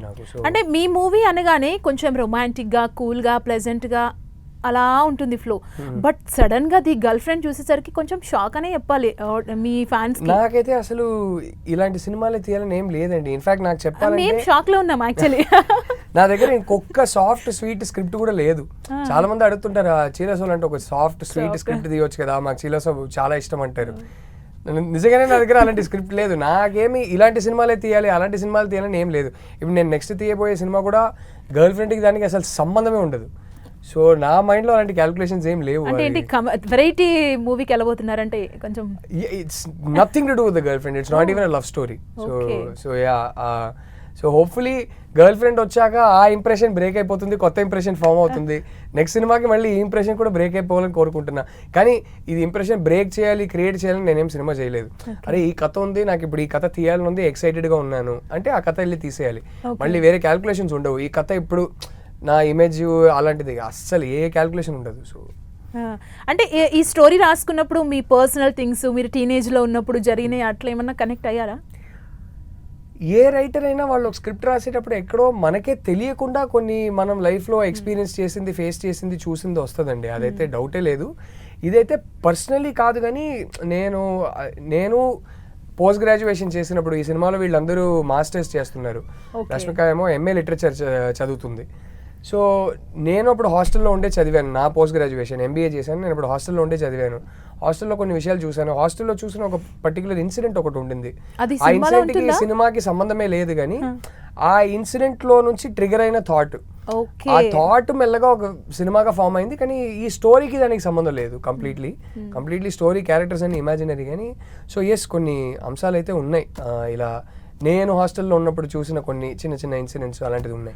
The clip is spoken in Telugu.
నాకు. సో అంటే మీ మూవీ అనగానే కొంచెం రొమాంటిక్గా కూల్గా ప్లెజెంట్గా అలా ఉంటుంది ఫ్లో. బట్ సడన్ గా ది గర్ల్ ఫ్రెండ్ చూసేసరికి కొంచెం షాక్ అనే చెప్పాలి మీ ఫ్యాన్స్ కి. నాకైతే అసలు ఇలాంటి సినిమాలు తీయాలని ఏం లేదండి. ఇన్ఫాక్ట్ నాకు చెప్పాలంటే మేము షాక్ లో ఉన్నాం యాక్చువల్లీ. నా దగ్గర ఇంకొక సాఫ్ట్ స్వీట్ స్క్రిప్ట్ కూడా లేదు. చాలా మంది అడుగుతుంటారు చీలసోల్ అంటే ఒక సాఫ్ట్ స్వీట్ స్క్రిప్ట్ తీయొచ్చు కదా, మాకు చీలసో చాలా ఇష్టం అంటారు. నిజంగానే నా దగ్గర అలాంటి స్క్రిప్ట్ లేదు. నాకేమి ఇలాంటి సినిమాలే తీయాలి అలాంటి సినిమాలు తీయాలని ఏం లేదు. ఇప్పుడు నేను నెక్స్ట్ తీయబోయే సినిమా కూడా గర్ల్ ఫ్రెండ్కి దానికి అసలు సంబంధమే ఉండదు. సో నా మైండ్లో అలాంటి క్యాలిక్యులేషన్స్ ఏం లేవు. అంటే ఏంటి వెరైటీ మూవీకి వెళ్ళబోతున్నారంటే కొంచెం it's nothing to do with the girl friend, it's not even a love story. So yeah, so hopefully girl friend వచ్చాక ఆ ఇంప్రెషన్ బ్రేక్ అయిపోతుంది, కొత్త ఇంప్రెషన్ ఫామ్ అవుతుంది. నెక్స్ట్ సినిమాకి మళ్ళీ ఈ ఇంప్రెషన్ కూడా బ్రేక్ అయిపోవాలని కోరుకుంటున్నా. కానీ ఇది ఇంప్రెషన్ బ్రేక్ చేయాలి, క్రియేట్ చేయాలని నేనేం సినిమా చేయలేదు. అరే ఈ కథ ఉంది, నాకు ఇప్పుడు ఈ కథ తీయాలని ఉంది, ఎక్సైటెడ్గా ఉన్నాను అంటే ఆ కథ వెళ్ళి తీసేయాలి. మళ్ళీ వేరే క్యాలిక్యులేషన్స్ ఉండవు. ఈ కథ ఇప్పుడు నా ఇమేజ్ అలాంటిది అస్సలు ఏ క్యాలిక్యులేషన్ ఉండదు. సో అంటే ఈ స్టోరీ రాసుకున్నప్పుడు మీ పర్సనల్ థింగ్స్ మీరు టీనేజ్లో ఉన్నప్పుడు జరిగినాయి అట్లా ఏమన్నా కనెక్ట్ అయ్యారా? ఏ రైటర్ అయినా వాళ్ళు ఒక స్క్రిప్ట్ రాసేటప్పుడు ఎక్కడో మనకే తెలియకుండా కొన్ని మనం లైఫ్లో ఎక్స్పీరియన్స్ చేసింది, ఫేస్ చేసింది, చూసింది వస్తుందండి. అదైతే డౌటే లేదు. ఇదైతే పర్సనలీ కాదు, కానీ నేను పోస్ట్ గ్రాడ్యుయేషన్ చేసినప్పుడు ఈ సినిమాలో వీళ్ళందరూ మాస్టర్స్ చేస్తున్నారు. రష్మిక ఏమో ఎంఏ లిటరేచర్ చదువుతుంది. సో నేను అప్పుడు హాస్టల్లో ఉండే చదివాను. నా పోస్ట్ గ్రాడ్యుయేషన్ ఎంబీఏ చేశాను. నేను ఇప్పుడు హాస్టల్లో ఉండే చదివాను. హాస్టల్లో కొన్ని విషయాలు చూశాను. హాస్టల్లో చూసిన ఒక పర్టికులర్ ఇన్సిడెంట్ ఒకటి ఉండింది. ఆ ఇన్సిడెంట్కి సినిమాకి సంబంధమే లేదు, కానీ ఆ ఇన్సిడెంట్లో నుంచి ట్రిగర్ అయిన థాట్, ఆ థాట్ మెల్లగా ఒక సినిమాగా ఫామ్ అయింది. కానీ ఈ స్టోరీకి దానికి సంబంధం లేదు. కంప్లీట్లీ స్టోరీ క్యారెక్టర్స్ అని ఇమాజినరీ. కానీ సో ఎస్, కొన్ని అంశాలు అయితే ఉన్నాయి. ఇలా నేను హాస్టల్లో ఉన్నప్పుడు చూసిన కొన్ని చిన్న చిన్న ఇన్సిడెంట్స్ అలాంటివి ఉన్నాయి.